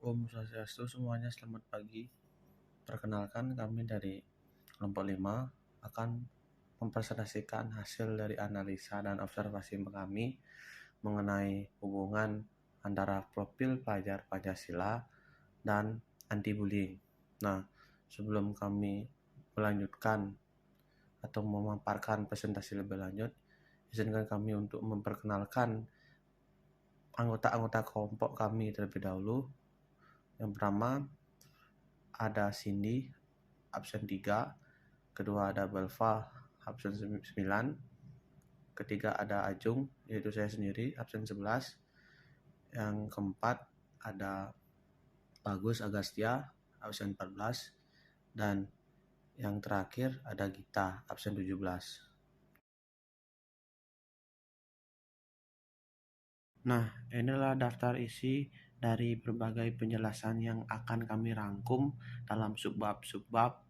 Om Swastiastu semuanya, selamat pagi. Perkenalkan, kami dari kelompok 5 akan mempresentasikan hasil dari analisa dan observasi kami mengenai hubungan antara profil pelajar Pancasila dan anti-bullying. Nah, sebelum kami melanjutkan atau memaparkan presentasi lebih lanjut, izinkan kami untuk memperkenalkan anggota-anggota kelompok kami terlebih dahulu. Yang pertama ada Cindy, absen 3, kedua ada Belva, absen 9, ketiga ada Ajung, yaitu saya sendiri, absen 11, yang keempat ada Bagus Agastya, absen 14, dan yang terakhir ada Gita, absen 17. Nah, inilah daftar isi dari berbagai penjelasan yang akan kami rangkum dalam subbab-subbab,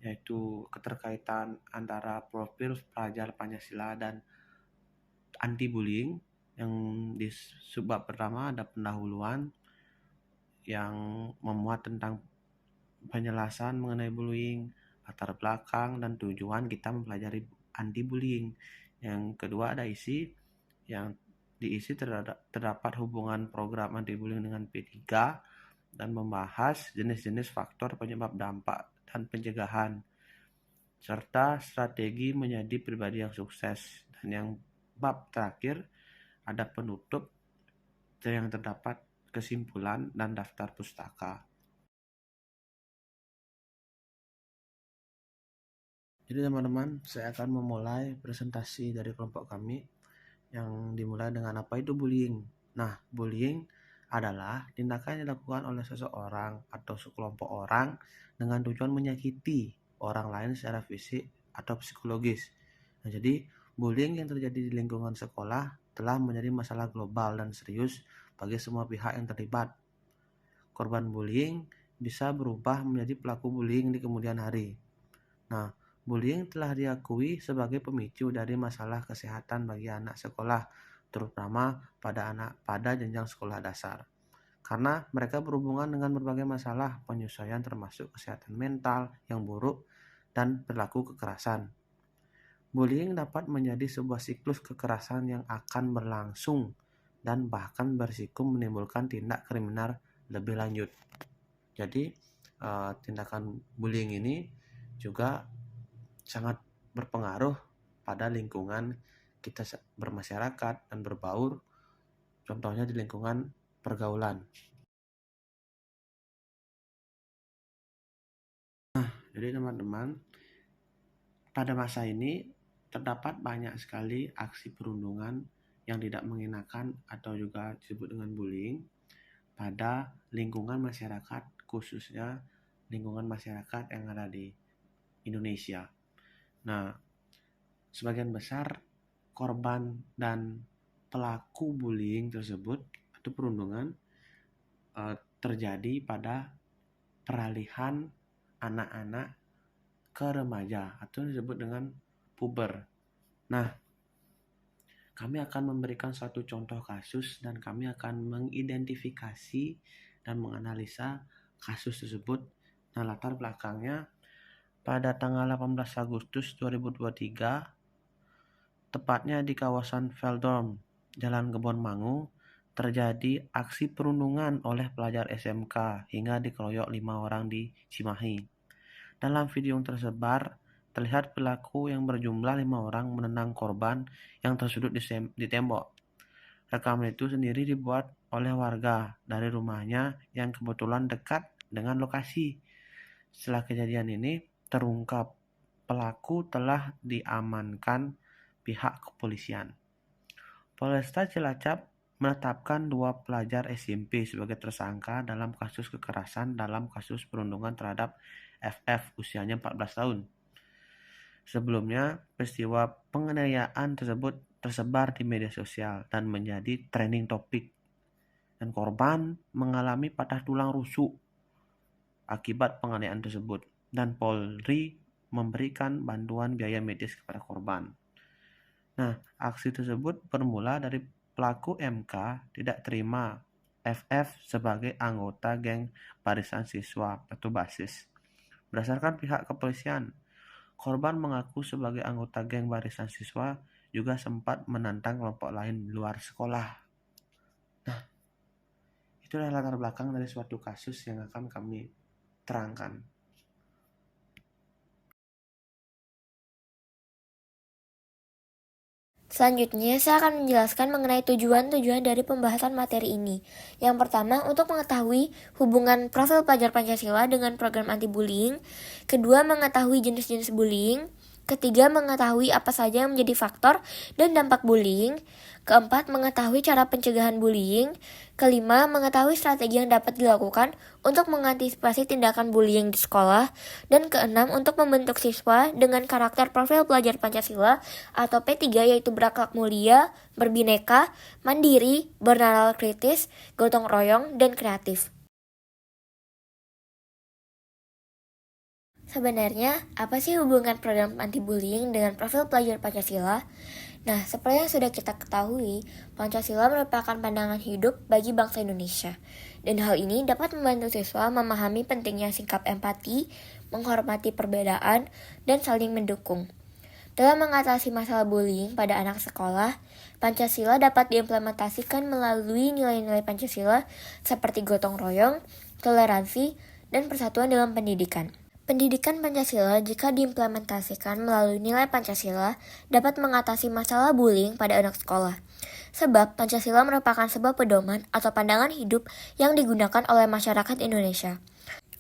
yaitu keterkaitan antara profil pelajar Pancasila dan anti-bullying. Yang di subbab pertama ada pendahuluan yang memuat tentang penjelasan mengenai bullying, latar belakang dan tujuan kita mempelajari anti-bullying. Yang kedua ada isi yang diisi terdapat hubungan program anti-bullying dengan P3 dan membahas jenis-jenis faktor penyebab dampak dan pencegahan serta strategi menjadi pribadi yang sukses. Dan yang bab terakhir ada penutup yang terdapat kesimpulan dan daftar pustaka. Jadi teman-teman, saya akan memulai presentasi dari kelompok kami yang dimulai dengan apa itu bullying. Nah, bullying adalah tindakan yang dilakukan oleh seseorang atau sekelompok orang dengan tujuan menyakiti orang lain secara fisik atau psikologis. Nah, jadi bullying yang terjadi di lingkungan sekolah telah menjadi masalah global dan serius bagi semua pihak yang terlibat. Korban bullying bisa berubah menjadi pelaku bullying di kemudian hari. Nah, bullying telah diakui sebagai pemicu dari masalah kesehatan bagi anak sekolah, terutama pada jenjang sekolah dasar. Karena mereka berhubungan dengan berbagai masalah penyesuaian termasuk kesehatan mental yang buruk dan perilaku kekerasan. Bullying dapat menjadi sebuah siklus kekerasan yang akan berlangsung dan bahkan berisiko menimbulkan tindak kriminal lebih lanjut. Jadi, tindakan bullying ini juga sangat berpengaruh pada lingkungan kita bermasyarakat dan berbaur, contohnya di lingkungan pergaulan. Nah, jadi teman-teman, pada masa ini terdapat banyak sekali aksi perundungan yang tidak mengenakan atau juga disebut dengan bullying pada lingkungan masyarakat, khususnya lingkungan masyarakat yang ada di Indonesia. Nah, sebagian besar korban dan pelaku bullying tersebut atau perundungan terjadi pada peralihan anak-anak ke remaja atau disebut dengan puber. Nah, kami akan memberikan suatu contoh kasus dan kami akan mengidentifikasi dan menganalisa kasus tersebut. Nah, latar belakangnya pada tanggal 18 Agustus 2023, tepatnya di kawasan Veldorm, Jalan Kebon Mangu, terjadi aksi perundungan oleh pelajar SMK hingga dikeroyok 5 orang di Cimahi. Dalam video yang tersebar, terlihat pelaku yang berjumlah 5 orang menendang korban yang tersudut di tembok. Rekaman itu sendiri dibuat oleh warga dari rumahnya yang kebetulan dekat dengan lokasi. Setelah kejadian ini terungkap, pelaku telah diamankan pihak kepolisian. Polresta Cilacap menetapkan 2 pelajar SMP sebagai tersangka dalam kasus kekerasan dalam kasus perundungan terhadap FF usianya 14 tahun. Sebelumnya, peristiwa penganiayaan tersebut tersebar di media sosial dan menjadi trending topik. Dan korban mengalami patah tulang rusuk akibat penganiayaan tersebut. Dan Polri memberikan bantuan biaya medis kepada korban. Nah, aksi tersebut bermula dari pelaku MK tidak terima FF sebagai anggota geng barisan siswa atau BASIS. Berdasarkan pihak kepolisian, korban mengaku sebagai anggota geng barisan siswa juga sempat menantang kelompok lain di luar sekolah. Nah, itulah latar belakang dari suatu kasus yang akan kami terangkan. Selanjutnya, saya akan menjelaskan mengenai tujuan-tujuan dari pembahasan materi ini. Yang pertama, untuk mengetahui hubungan profil pelajar Pancasila dengan program anti-bullying. Kedua, mengetahui jenis-jenis bullying. Ketiga, mengetahui apa saja yang menjadi faktor dan dampak bullying. Keempat, mengetahui cara pencegahan bullying. Kelima, mengetahui strategi yang dapat dilakukan untuk mengantisipasi tindakan bullying di sekolah. Dan keenam, untuk membentuk siswa dengan karakter profil pelajar Pancasila atau P3, yaitu berakhlak mulia, berbineka, mandiri, bernalar kritis, gotong royong, dan kreatif. Sebenarnya, apa sih hubungan program anti-bullying dengan profil pelajar Pancasila? Nah, seperti yang sudah kita ketahui, Pancasila merupakan pandangan hidup bagi bangsa Indonesia. Dan hal ini dapat membantu siswa memahami pentingnya sikap empati, menghormati perbedaan, dan saling mendukung. Dalam mengatasi masalah bullying pada anak sekolah, Pancasila dapat diimplementasikan melalui nilai-nilai Pancasila seperti gotong royong, toleransi, dan persatuan dalam pendidikan. Pendidikan Pancasila jika diimplementasikan melalui nilai Pancasila dapat mengatasi masalah bullying pada anak sekolah. Sebab Pancasila merupakan sebuah pedoman atau pandangan hidup yang digunakan oleh masyarakat Indonesia.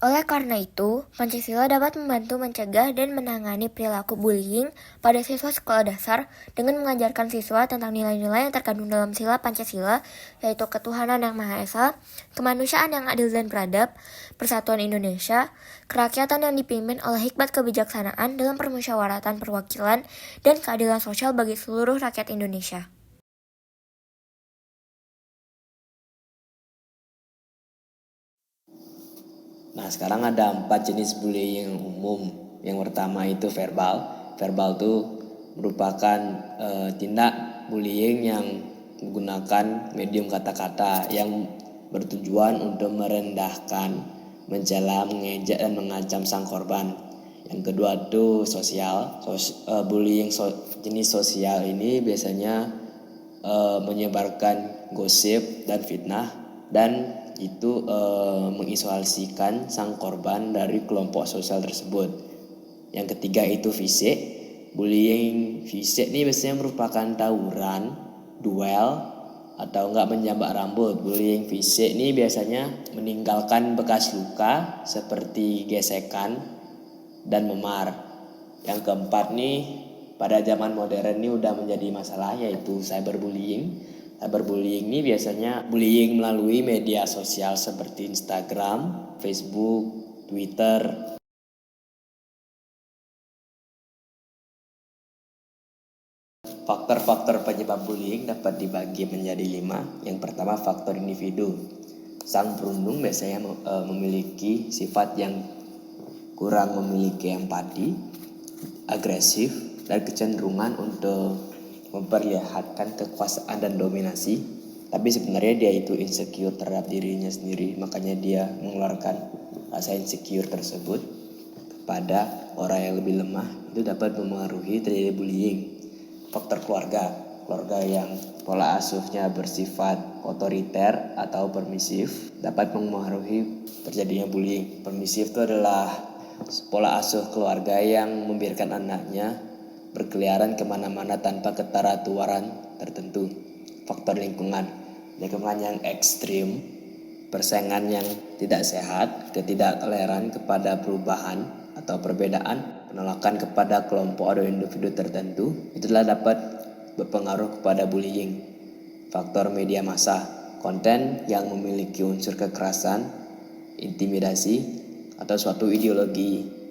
Oleh karena itu, Pancasila dapat membantu mencegah dan menangani perilaku bullying pada siswa sekolah dasar dengan mengajarkan siswa tentang nilai-nilai yang terkandung dalam sila Pancasila, yaitu ketuhanan yang Maha Esa, kemanusiaan yang adil dan beradab, persatuan Indonesia, kerakyatan yang dipimpin oleh hikmat kebijaksanaan dalam permusyawaratan perwakilan, dan keadilan sosial bagi seluruh rakyat Indonesia. Nah, sekarang ada 4 jenis bullying yang umum. Yang pertama itu verbal. Verbal itu merupakan tindak bullying yang menggunakan medium kata-kata yang bertujuan untuk merendahkan, mencela, mengejek, dan mengancam sang korban. Yang kedua itu sosial. Bullying jenis sosial ini biasanya menyebarkan gosip dan fitnah, dan itu mengisolasikan sang korban dari kelompok sosial tersebut. Yang ketiga itu fisik. Bullying fisik ini biasanya merupakan tawuran, duel, atau enggak menjambak rambut. Bullying fisik ini biasanya meninggalkan bekas luka seperti gesekan dan memar. Yang keempat nih, pada zaman modern ini udah menjadi masalah, yaitu cyberbullying. Cyberbullying ini biasanya bullying melalui media sosial seperti Instagram, Facebook, Twitter. Faktor-faktor penyebab bullying dapat dibagi menjadi 5. Yang pertama, faktor individu. Sang berundung biasanya memiliki sifat yang kurang memiliki empati, agresif, dan kecenderungan untuk memperlihatkan kekuasaan dan dominasi. Tapi sebenarnya dia itu insecure terhadap dirinya sendiri, makanya dia mengeluarkan rasa insecure tersebut kepada orang yang lebih lemah. Itu dapat mempengaruhi terjadi bullying. Faktor keluarga yang pola asuhnya bersifat otoriter atau permisif dapat mempengaruhi terjadinya bullying. Permisif itu adalah pola asuh keluarga yang membiarkan anaknya berkeliaran kemana-mana tanpa keteraturan tertentu. Faktor lingkungan yang ekstrim, persaingan yang tidak sehat, ketidaktoleran kepada perubahan atau perbedaan, penolakan kepada kelompok atau individu tertentu, itulah dapat berpengaruh kepada bullying. Faktor media massa, konten yang memiliki unsur kekerasan, intimidasi, atau suatu ideologi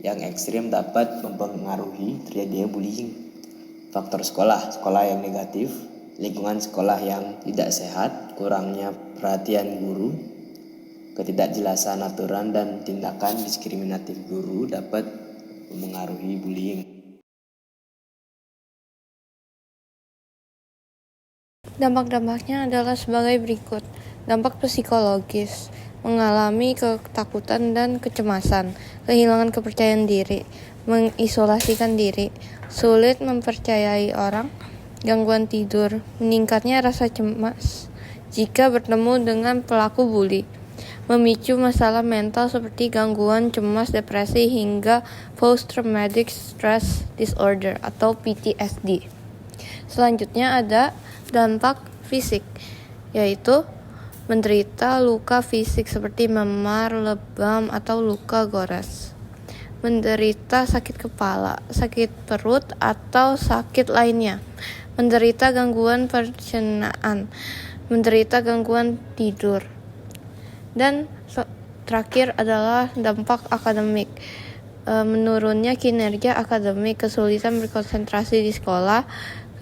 yang ekstrim dapat mempengaruhi terjadinya bullying. Faktor sekolah yang negatif, lingkungan sekolah yang tidak sehat, kurangnya perhatian guru, ketidakjelasan aturan, dan tindakan diskriminatif guru dapat mempengaruhi bullying. Dampak-dampaknya adalah sebagai berikut. Dampak psikologis, mengalami ketakutan dan kecemasan, kehilangan kepercayaan diri, mengisolasikan diri, sulit mempercayai orang, gangguan tidur, meningkatnya rasa cemas jika bertemu dengan pelaku bully, memicu masalah mental seperti gangguan cemas, depresi, hingga post-traumatic stress disorder atau PTSD. Selanjutnya ada dampak fisik, yaitu menderita luka fisik seperti memar, lebam, atau luka gores. Menderita sakit kepala, sakit perut, atau sakit lainnya. Menderita gangguan pencernaan, menderita gangguan tidur. Dan terakhir adalah dampak akademik. Menurunnya kinerja akademik, kesulitan berkonsentrasi di sekolah,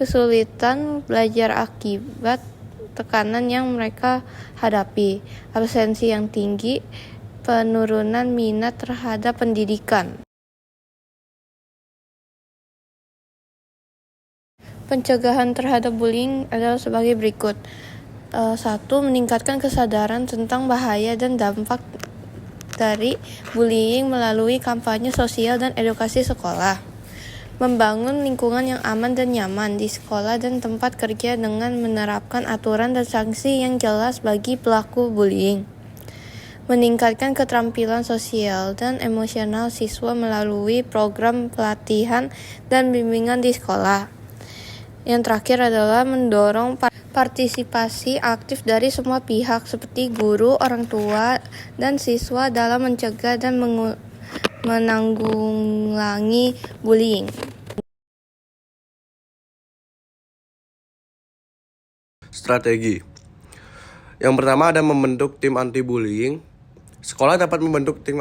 kesulitan belajar akibat tekanan yang mereka hadapi, absensi yang tinggi, penurunan minat terhadap pendidikan. Pencegahan terhadap bullying adalah sebagai berikut. 1. Meningkatkan kesadaran tentang bahaya dan dampak dari bullying melalui kampanye sosial dan edukasi sekolah. Membangun lingkungan yang aman dan nyaman di sekolah dan tempat kerja dengan menerapkan aturan dan sanksi yang jelas bagi pelaku bullying. Meningkatkan keterampilan sosial dan emosional siswa melalui program pelatihan dan bimbingan di sekolah. Yang terakhir adalah mendorong partisipasi aktif dari semua pihak seperti guru, orang tua, dan siswa dalam mencegah dan menanggulangi bullying. Strategi. Yang pertama ada membentuk tim anti-bullying. Sekolah dapat membentuk tim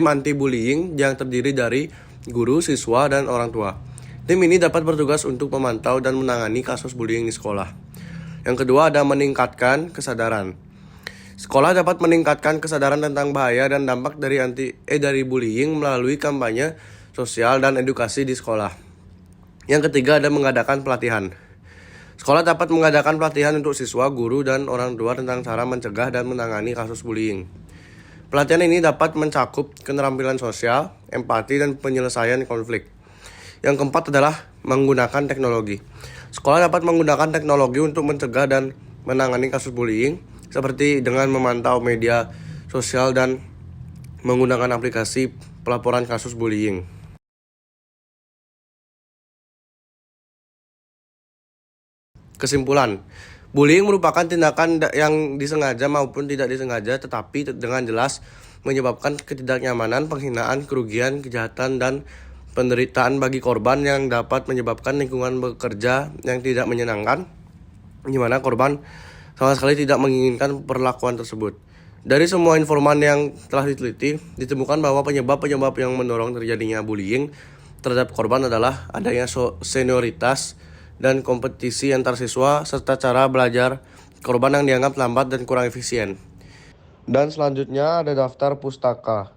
anti-bullying yang terdiri dari guru, siswa, dan orang tua. Tim ini dapat bertugas untuk memantau dan menangani kasus bullying di sekolah. Yang kedua ada meningkatkan kesadaran. Sekolah dapat meningkatkan kesadaran tentang bahaya dan dampak dari bullying melalui kampanye sosial dan edukasi di sekolah. Yang ketiga ada mengadakan pelatihan. Sekolah dapat mengadakan pelatihan untuk siswa, guru, dan orang tua tentang cara mencegah dan menangani kasus bullying. Pelatihan ini dapat mencakup keterampilan sosial, empati, dan penyelesaian konflik. Yang keempat adalah menggunakan teknologi. Sekolah dapat menggunakan teknologi untuk mencegah dan menangani kasus bullying, seperti dengan memantau media sosial dan menggunakan aplikasi pelaporan kasus bullying. Kesimpulan, bullying merupakan tindakan yang disengaja maupun tidak disengaja, tetapi dengan jelas menyebabkan ketidaknyamanan, penghinaan, kerugian, kejahatan, dan penderitaan bagi korban yang dapat menyebabkan lingkungan bekerja yang tidak menyenangkan, di mana korban sama sekali tidak menginginkan perlakuan tersebut. Dari semua informan yang telah diteliti, ditemukan bahwa penyebab-penyebab yang mendorong terjadinya bullying terhadap korban adalah adanya senioritas dan kompetisi antar siswa, serta cara belajar korban yang dianggap lambat dan kurang efisien. Dan selanjutnya ada daftar pustaka.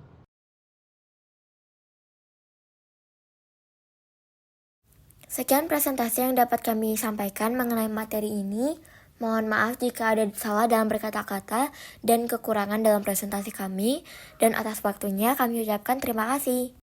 Sekian presentasi yang dapat kami sampaikan mengenai materi ini. Mohon maaf jika ada salah dalam berkata-kata dan kekurangan dalam presentasi kami. Dan atas waktunya kami ucapkan terima kasih.